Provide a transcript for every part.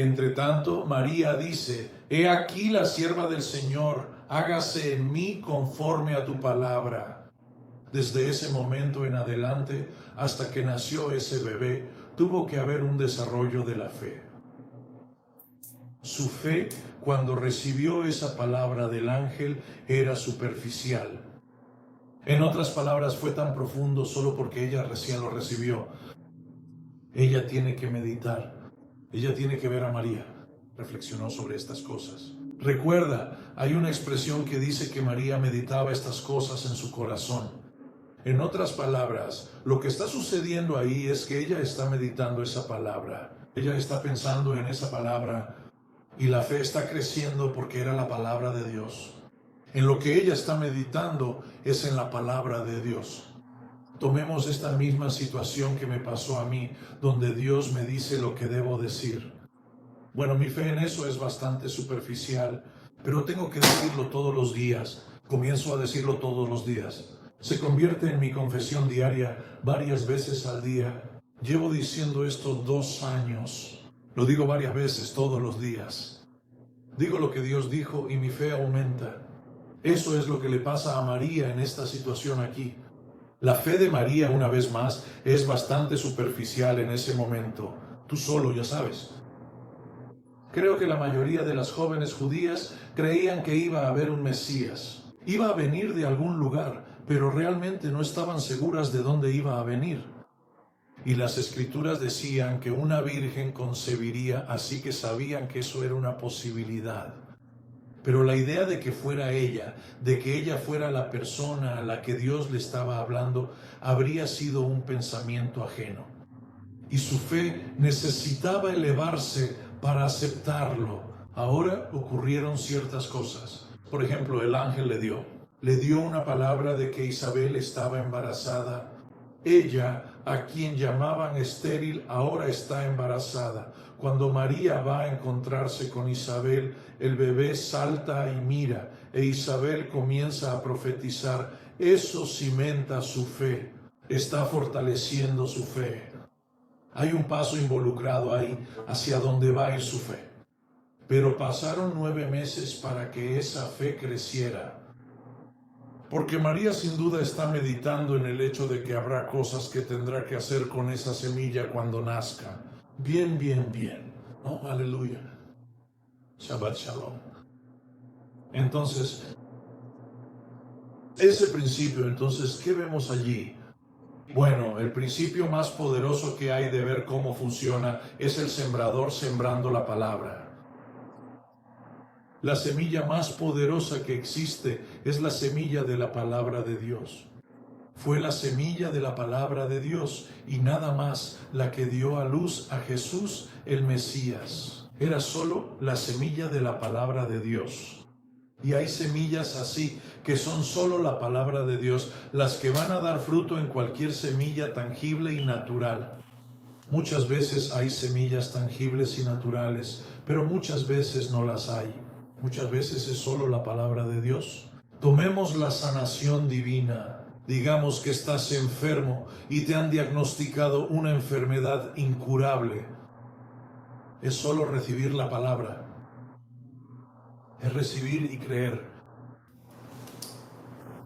Entre tanto, María dice: He aquí la sierva del Señor, hágase en mí conforme a tu palabra. Desde ese momento en adelante, hasta que nació ese bebé, tuvo que haber un desarrollo de la fe. Su fe, cuando recibió esa palabra del ángel, era superficial. En otras palabras, fue tan profundo solo porque ella recién lo recibió. Ella tiene que meditar. Ella tiene que ver a María. Reflexionó sobre estas cosas. Recuerda, hay una expresión que dice que María meditaba estas cosas en su corazón. En otras palabras, lo que está sucediendo ahí es que ella está meditando esa palabra. Ella está pensando en esa palabra y la fe está creciendo porque era la palabra de Dios. En lo que ella está meditando es en la palabra de Dios. Tomemos esta misma situación que me pasó a mí, donde Dios me dice lo que debo decir. Bueno, mi fe en eso es bastante superficial, pero tengo que decirlo todos los días. Comienzo a decirlo todos los días. Se convierte en mi confesión diaria varias veces al día. Llevo diciendo esto 2 años. Lo digo varias veces todos los días. Digo lo que Dios dijo y mi fe aumenta. Eso es lo que le pasa a María en esta situación aquí. La fe de María, una vez más, es bastante superficial en ese momento. Tú solo, ya sabes. Creo que la mayoría de las jóvenes judías creían que iba a haber un Mesías. Iba a venir de algún lugar, pero realmente no estaban seguras de dónde iba a venir. Y las escrituras decían que una virgen concebiría, así que sabían que eso era una posibilidad. Pero la idea de que fuera ella, de que ella fuera la persona a la que Dios le estaba hablando, habría sido un pensamiento ajeno. Y su fe necesitaba elevarse para aceptarlo. Ahora ocurrieron ciertas cosas. Por ejemplo, el ángel le dio una palabra de que Isabel estaba embarazada. Ella, a quien llamaban estéril, ahora está embarazada. Cuando María va a encontrarse con Isabel, el bebé salta y mira, e Isabel comienza a profetizar. Eso cimenta su fe, está fortaleciendo su fe. Hay un paso involucrado ahí, hacia donde va a ir su fe. Pero pasaron 9 meses para que esa fe creciera. Porque María sin duda está meditando en el hecho de que habrá cosas que tendrá que hacer con esa semilla cuando nazca. Bien, ¿no? Aleluya. Shabbat Shalom. Entonces, ese principio, entonces, ¿qué vemos allí? Bueno, el principio más poderoso que hay de ver cómo funciona es el sembrador sembrando la palabra. La semilla más poderosa que existe es la semilla de la palabra de Dios. Fue la semilla de la palabra de Dios y nada más la que dio a luz a Jesús el Mesías. Era solo la semilla de la palabra de Dios. Y hay semillas así que son solo la palabra de Dios, las que van a dar fruto en cualquier semilla tangible y natural. Muchas veces hay semillas tangibles y naturales, pero muchas veces no las hay. Muchas veces es solo la palabra de Dios. Tomemos la sanación divina. Digamos que estás enfermo y te han diagnosticado una enfermedad incurable. Es solo recibir la palabra. Es recibir y creer.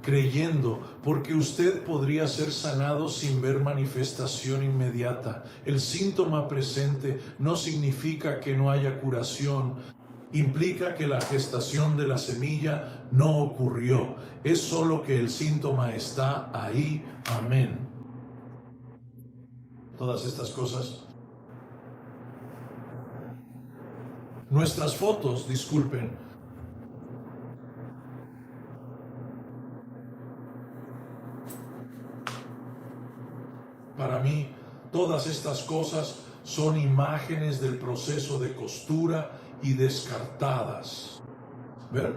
Creyendo, porque usted podría ser sanado sin ver manifestación inmediata. El síntoma presente no significa que no haya curación. Implica que la gestación de la semilla no ocurrió. Es solo que el síntoma está ahí. Amén. Todas estas cosas. Nuestras fotos, disculpen. Para mí, todas estas cosas son imágenes del proceso de costura y descartadas. ¿Ver?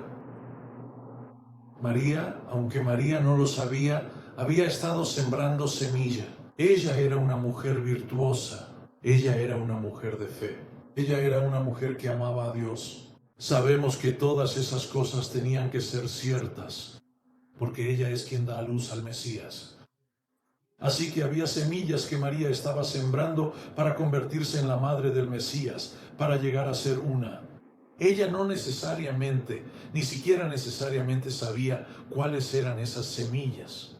María, aunque María no lo sabía, había estado sembrando semilla. Ella era una mujer virtuosa. Ella era una mujer de fe. Ella era una mujer que amaba a Dios. Sabemos que todas esas cosas tenían que ser ciertas, porque ella es quien da a luz al Mesías. Así que había semillas que María estaba sembrando para convertirse en la madre del Mesías, para llegar a ser una. Ella no necesariamente, ni siquiera necesariamente sabía cuáles eran esas semillas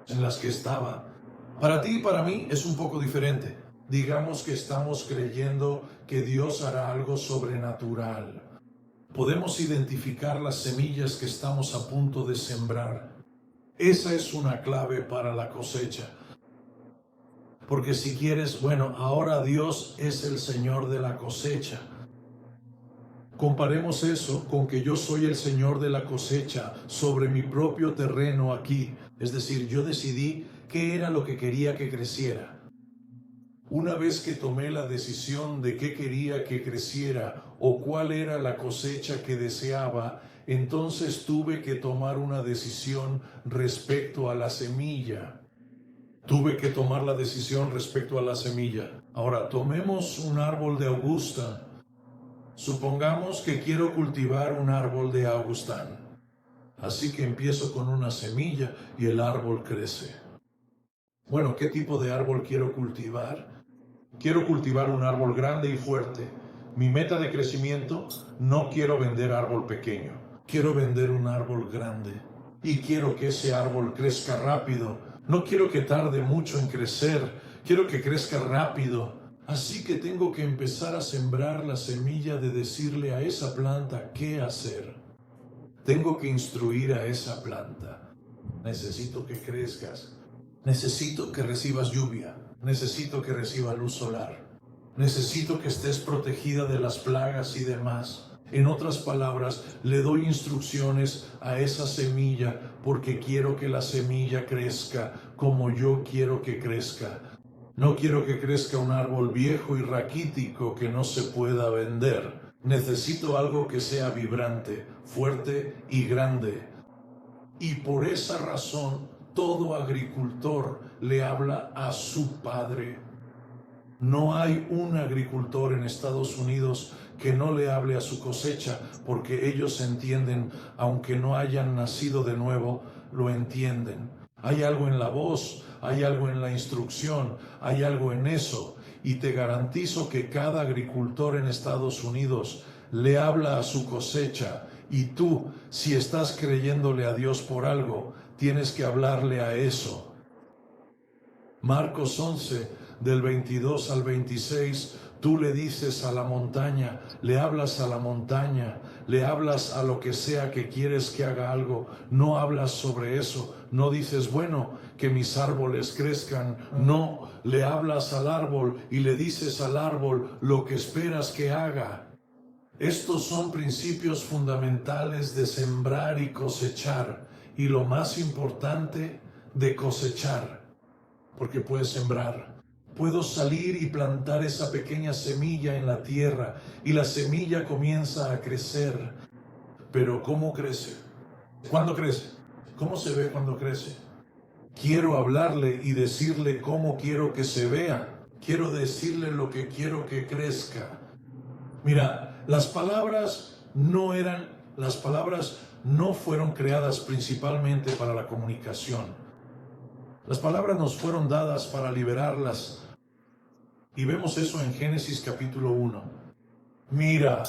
en las que estaba. Para ti y para mí es un poco diferente. Digamos que estamos creyendo que Dios hará algo sobrenatural. Podemos identificar las semillas que estamos a punto de sembrar. Esa es una clave para la cosecha. Porque si quieres, bueno, ahora Dios es el Señor de la cosecha. Comparemos eso con que yo soy el Señor de la cosecha sobre mi propio terreno aquí. Es decir, yo decidí qué era lo que quería que creciera. Una vez que tomé la decisión de qué quería que creciera o cuál era la cosecha que deseaba, entonces tuve que tomar una decisión respecto a la semilla. Tuve que tomar la decisión respecto a la semilla. Ahora, tomemos un árbol de Augusta. Supongamos que quiero cultivar un árbol de Augustán. Así que empiezo con una semilla y el árbol crece. Bueno, ¿qué tipo de árbol quiero cultivar? Quiero cultivar un árbol grande y fuerte. Mi meta de crecimiento, no quiero vender árbol pequeño. Quiero vender un árbol grande. Y quiero que ese árbol crezca rápido. No quiero que tarde mucho en crecer. Quiero que crezca rápido. Así que tengo que empezar a sembrar la semilla de decirle a esa planta qué hacer. Tengo que instruir a esa planta. Necesito que crezcas. Necesito que recibas lluvia. Necesito que reciba luz solar. Necesito que estés protegida de las plagas y demás. En otras palabras, le doy instrucciones a esa semilla porque quiero que la semilla crezca como yo quiero que crezca. No quiero que crezca un árbol viejo y raquítico que no se pueda vender. Necesito algo que sea vibrante, fuerte y grande. Y por esa razón, todo agricultor le habla a su padre. No hay un agricultor en Estados Unidos que no le hable a su cosecha, porque ellos entienden, aunque no hayan nacido de nuevo, lo entienden. Hay algo en la voz, hay algo en la instrucción, hay algo en eso. Y te garantizo que cada agricultor en Estados Unidos le habla a su cosecha. Y tú, si estás creyéndole a Dios por algo, tienes que hablarle a eso. Marcos 11, del 22 al 26, tú le dices a la montaña, le hablas a la montaña, le hablas a lo que sea que quieres que haga algo, no hablas sobre eso, no dices, bueno, que mis árboles crezcan, no, le hablas al árbol y le dices al árbol lo que esperas que haga. Estos son principios fundamentales de sembrar y cosechar, y lo más importante, de cosechar, porque puedes sembrar. Puedo salir y plantar esa pequeña semilla en la tierra, y la semilla comienza a crecer. Pero ¿cómo crece? ¿Cuándo crece? ¿Cómo se ve cuando crece? Quiero hablarle y decirle cómo quiero que se vea. Quiero decirle lo que quiero que crezca. Mira, las palabras no fueron creadas principalmente para la comunicación. Las palabras nos fueron dadas para liberarlas. Y vemos eso en Génesis capítulo 1. Mira,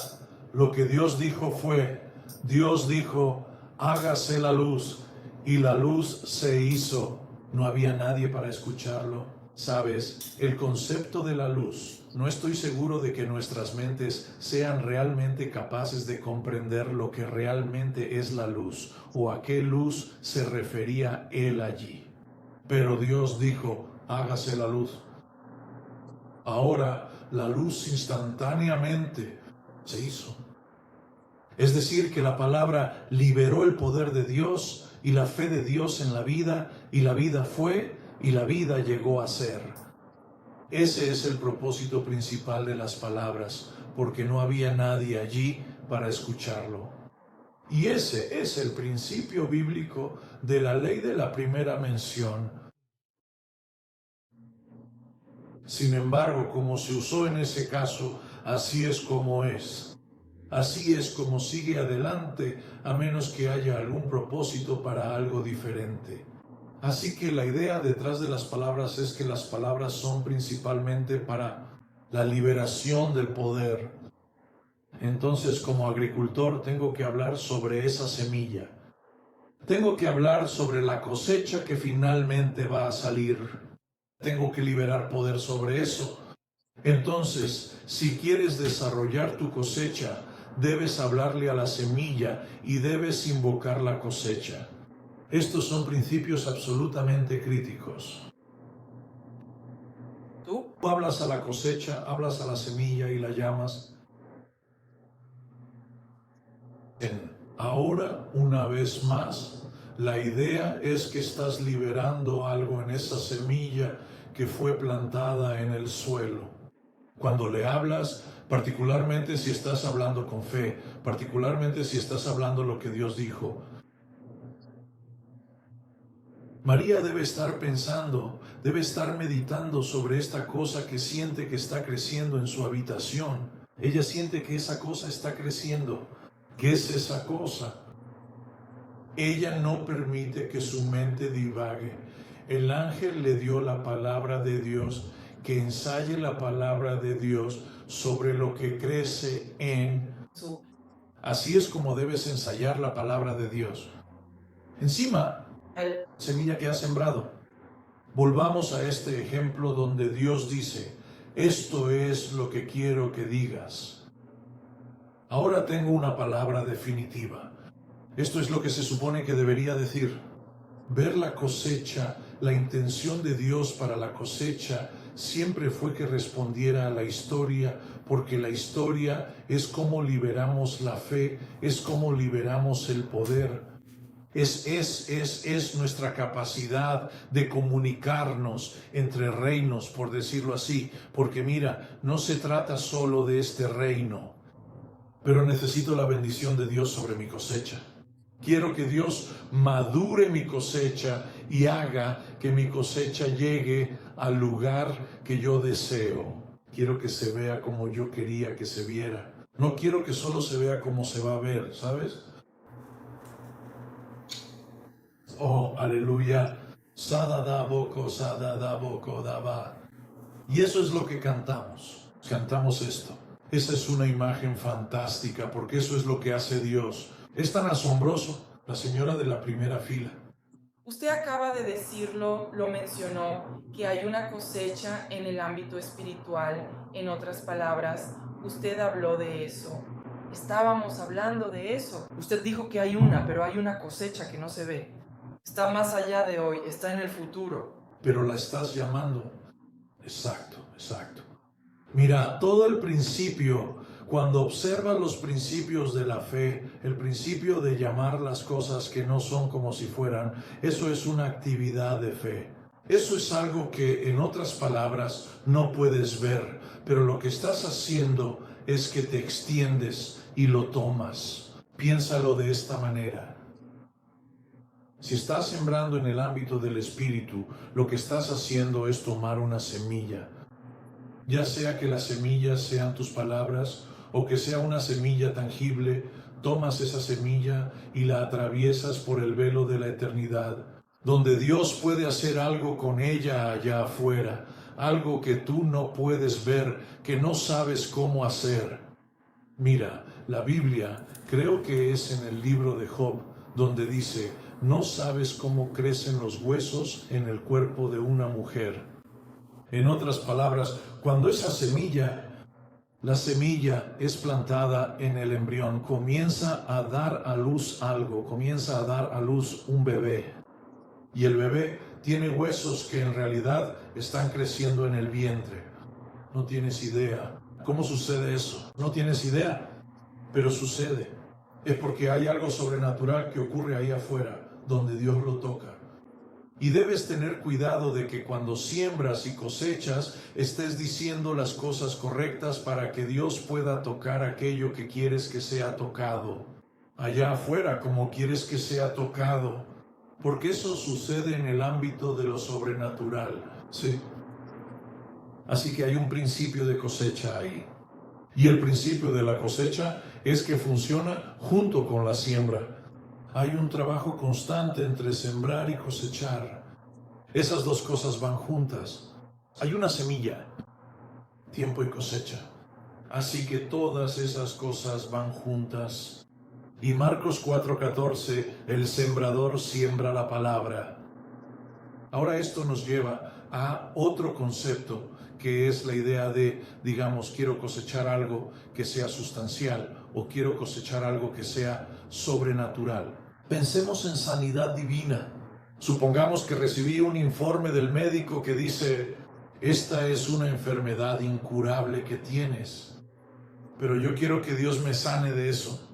lo que Dios dijo fue, Dios dijo, hágase la luz, y la luz se hizo. No había nadie para escucharlo. Sabes, el concepto de la luz, no estoy seguro de que nuestras mentes sean realmente capaces de comprender lo que realmente es la luz o a qué luz se refería él allí. Pero Dios dijo, hágase la luz. Ahora, la luz instantáneamente se hizo. Es decir, que la palabra liberó el poder de Dios y la fe de Dios en la vida, y la vida fue, y la vida llegó a ser. Ese es el propósito principal de las palabras, porque no había nadie allí para escucharlo. Y ese es el principio bíblico de la ley de la primera mención. Sin embargo, como se usó en ese caso, así es como es. Así es como sigue adelante, a menos que haya algún propósito para algo diferente. Así que la idea detrás de las palabras es que las palabras son principalmente para la liberación del poder. Entonces, como agricultor, tengo que hablar sobre esa semilla. Tengo que hablar sobre la cosecha que finalmente va a salir. Tengo que liberar poder sobre eso. Entonces, si quieres desarrollar tu cosecha, debes hablarle a la semilla y debes invocar la cosecha. Estos son principios absolutamente críticos. Tú hablas a la cosecha, hablas a la semilla y la llamas. Ahora, una vez más, la idea es que estás liberando algo en esa semilla que fue plantada en el suelo. Cuando le hablas, particularmente si estás hablando con fe, particularmente si estás hablando lo que Dios dijo, María debe estar pensando, debe estar meditando sobre esta cosa que siente que está creciendo en su habitación. Ella siente que esa cosa está creciendo. ¿Qué es esa cosa? Ella no permite que su mente divague. El ángel le dio la palabra de Dios, que ensaye la palabra de Dios sobre lo que crece en su. Así es como debes ensayar la palabra de Dios. Encima, semilla que has sembrado. Volvamos a este ejemplo donde Dios dice, esto es lo que quiero que digas. Ahora tengo una palabra definitiva. Esto es lo que se supone que debería decir. Ver la cosecha, la intención de Dios para la cosecha siempre fue que respondiera a la historia, porque la historia es cómo liberamos la fe, es cómo liberamos el poder. Es nuestra capacidad de comunicarnos entre reinos, por decirlo así, porque mira, no se trata solo de este reino, pero necesito la bendición de Dios sobre mi cosecha. Quiero que Dios madure mi cosecha y haga que mi cosecha llegue al lugar que yo deseo. Quiero que se vea como yo quería que se viera. No quiero que solo se vea como se va a ver, ¿sabes? Oh, aleluya. Y eso es lo que cantamos. Cantamos esto. Esa es una imagen fantástica porque eso es lo que hace Dios. Es tan asombroso. La señora de la primera fila. Usted acaba de decirlo, lo mencionó, que hay una cosecha en el ámbito espiritual. En otras palabras, usted habló de eso. Estábamos hablando de eso. Usted dijo que hay una, pero hay una cosecha que no se ve. Está más allá de hoy, está en el futuro. Pero la estás llamando. Exacto, exacto. Mira, todo el principio, cuando observas los principios de la fe, el principio de llamar las cosas que no son como si fueran, eso es una actividad de fe. Eso es algo que, en otras palabras, no puedes ver, pero lo que estás haciendo es que te extiendes y lo tomas. Piénsalo de esta manera. Si estás sembrando en el ámbito del espíritu, lo que estás haciendo es tomar una semilla. Ya sea que las semillas sean tus palabras o que sea una semilla tangible, tomas esa semilla y la atraviesas por el velo de la eternidad, donde Dios puede hacer algo con ella allá afuera, algo que tú no puedes ver, que no sabes cómo hacer. Mira, la Biblia, creo que es en el libro de Job, donde dice, no sabes cómo crecen los huesos en el cuerpo de una mujer. En otras palabras, cuando esa semilla, la semilla es plantada en el embrión, comienza a dar a luz algo, comienza a dar a luz un bebé. Y el bebé tiene huesos que en realidad están creciendo en el vientre. No tienes idea. ¿Cómo sucede eso? No tienes idea, pero sucede. Es porque hay algo sobrenatural que ocurre ahí afuera, donde Dios lo toca. Y debes tener cuidado de que cuando siembras y cosechas, estés diciendo las cosas correctas para que Dios pueda tocar aquello que quieres que sea tocado. Allá afuera, como quieres que sea tocado. Porque eso sucede en el ámbito de lo sobrenatural. Sí. Así que hay un principio de cosecha ahí. Y el principio de la cosecha es que funciona junto con la siembra. Hay un trabajo constante entre sembrar y cosechar. Esas dos cosas van juntas. Hay una semilla, tiempo y cosecha. Así que todas esas cosas van juntas. Y Marcos 4:14, el sembrador siembra la palabra. Ahora esto nos lleva a otro concepto, que es la idea de, digamos, quiero cosechar algo que sea sustancial o quiero cosechar algo que sea sobrenatural. Pensemos en sanidad divina. Supongamos que recibí un informe del médico que dice, esta es una enfermedad incurable que tienes, pero yo quiero que Dios me sane de eso.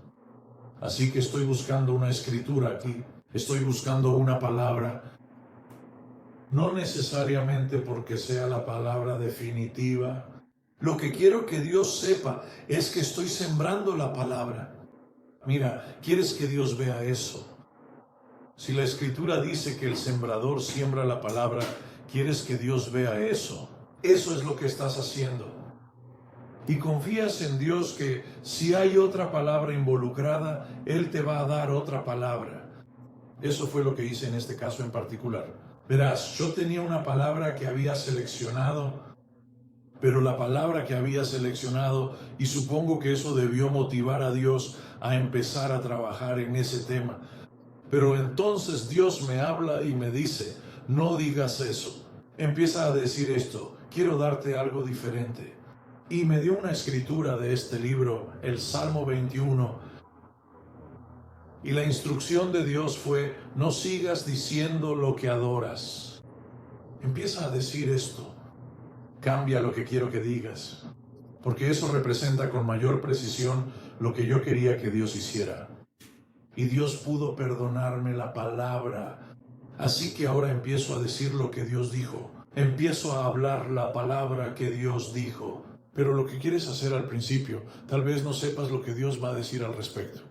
Así que estoy buscando una escritura aquí, estoy buscando una palabra. No necesariamente porque sea la palabra definitiva. Lo que quiero que Dios sepa es que estoy sembrando la palabra. Mira, ¿quieres que Dios vea eso? Si la Escritura dice que el sembrador siembra la palabra, ¿quieres que Dios vea eso? Eso es lo que estás haciendo. Y confías en Dios que si hay otra palabra involucrada, Él te va a dar otra palabra. Eso fue lo que hice en este caso en particular. Verás, yo tenía una palabra que había seleccionado, pero la palabra que había seleccionado, y supongo que eso debió motivar a Dios a empezar a trabajar en ese tema. Pero entonces Dios me habla y me dice, no digas eso. Empieza a decir esto, quiero darte algo diferente. Y me dio una escritura de este libro, el Salmo 21. Y la instrucción de Dios fue, no sigas diciendo lo que adoras. Empieza a decir esto. Cambia lo que quiero que digas. Porque eso representa con mayor precisión lo que yo quería que Dios hiciera. Y Dios pudo perdonarme la palabra. Así que ahora empiezo a decir lo que Dios dijo. Empiezo a hablar la palabra que Dios dijo. Pero lo que quieres hacer al principio, tal vez no sepas lo que Dios va a decir al respecto.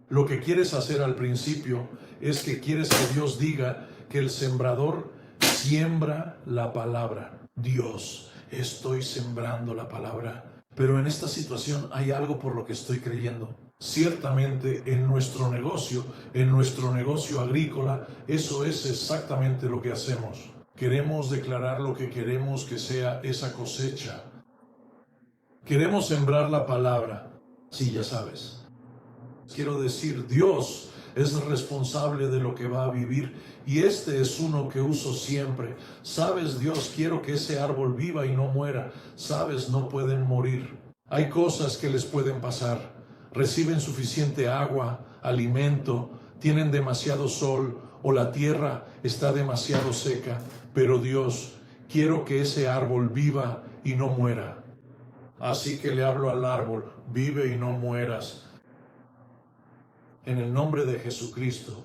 Lo que quieres hacer al principio es que quieres que Dios diga que el sembrador siembra la palabra. Dios, estoy sembrando la palabra. Pero en esta situación hay algo por lo que estoy creyendo. Ciertamente en nuestro negocio agrícola, eso es exactamente lo que hacemos. Queremos declarar lo que queremos que sea esa cosecha. Queremos sembrar la palabra. Sí, ya sabes. Quiero decir, Dios es responsable de lo que va a vivir y este es uno que uso siempre. Sabes, Dios, quiero que ese árbol viva y no muera. Sabes, no pueden morir. Hay cosas que les pueden pasar. Reciben suficiente agua, alimento, tienen demasiado sol o la tierra está demasiado seca. Pero Dios, quiero que ese árbol viva y no muera. Así que le hablo al árbol, vive y no mueras. En el nombre de Jesucristo.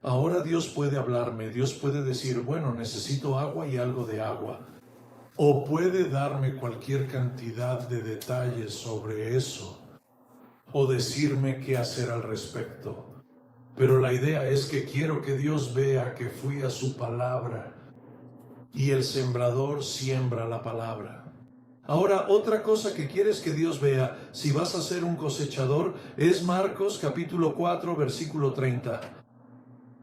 Ahora Dios puede hablarme, Dios puede decir, bueno, necesito agua y algo de agua. O puede darme cualquier cantidad de detalles sobre eso. O decirme qué hacer al respecto. Pero la idea es que quiero que Dios vea que fui a su palabra. Y el sembrador siembra la palabra. Ahora, otra cosa que quieres que Dios vea, si vas a ser un cosechador, es Marcos capítulo 4, versículo 30.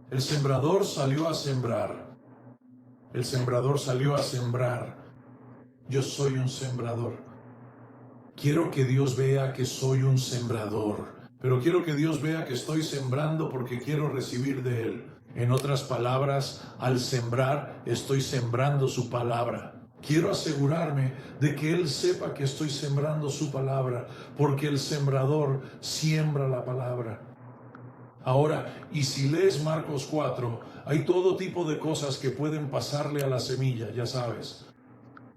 El sembrador salió a sembrar. El sembrador salió a sembrar. Yo soy un sembrador. Quiero que Dios vea que soy un sembrador. Pero quiero que Dios vea que estoy sembrando porque quiero recibir de Él. En otras palabras, al sembrar, estoy sembrando su palabra. Quiero asegurarme de que Él sepa que estoy sembrando su palabra, porque el sembrador siembra la palabra. Ahora, y si lees Marcos 4, hay todo tipo de cosas que pueden pasarle a la semilla, ya sabes.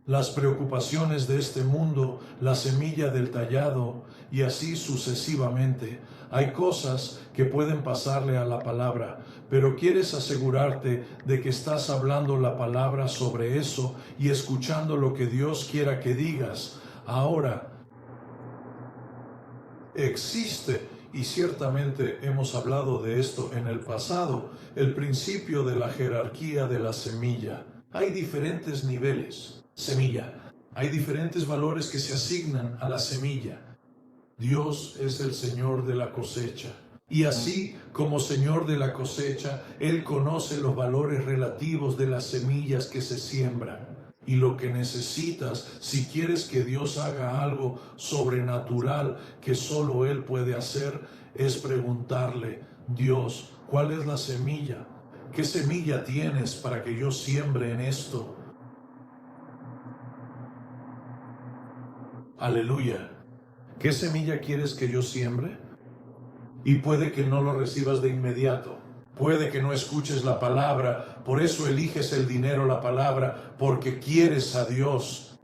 Las preocupaciones de este mundo, la semilla del tallado, y así sucesivamente. Hay cosas que pueden pasarle a la palabra, pero quieres asegurarte de que estás hablando la palabra sobre eso y escuchando lo que Dios quiera que digas. Ahora, existe, y ciertamente hemos hablado de esto en el pasado, el principio de la jerarquía de la semilla. Hay diferentes niveles. Semilla. Hay diferentes valores que se asignan a la semilla. Dios es el Señor de la cosecha. Y así como Señor de la cosecha, Él conoce los valores relativos de las semillas que se siembran. Y lo que necesitas, si quieres que Dios haga algo sobrenatural que solo Él puede hacer, es preguntarle: Dios, ¿cuál es la semilla? ¿Qué semilla tienes para que yo siembre en esto? Aleluya. ¿Qué semilla quieres que yo siembre? Y puede que no lo recibas de inmediato. Puede que no escuches la palabra. Por eso eliges el dinero, la palabra, porque quieres a Dios.